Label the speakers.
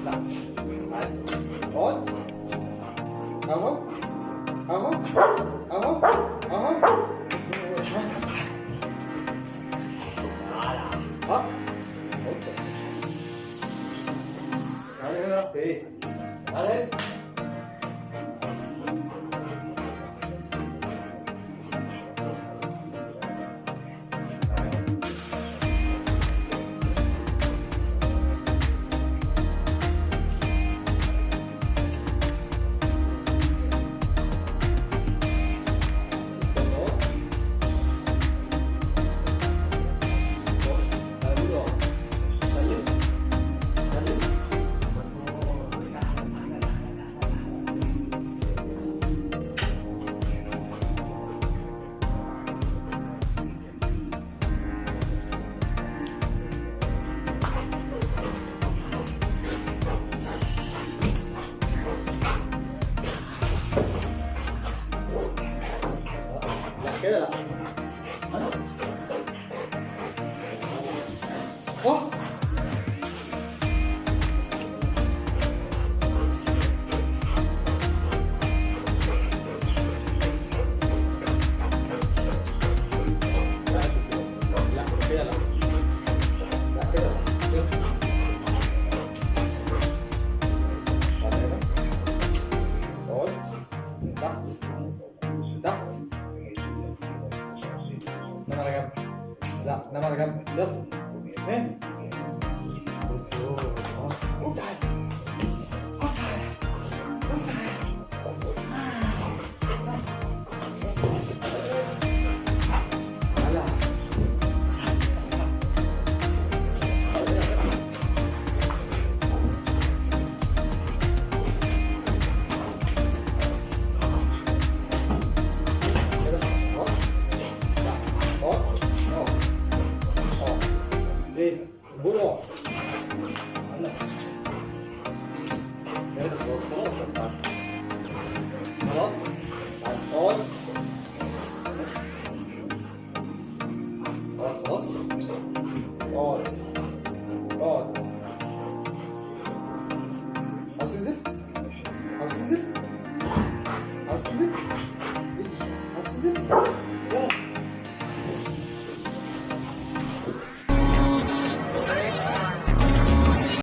Speaker 1: تعالى اقعد اهو اهو اهو اهو شاطر. ها تعالى هنا في ايه؟ تعالى هنا. كده لا اه لا كده لا لا كده لا اقعد تحت تحت. نام على جنب. لا نام على جنب. يلا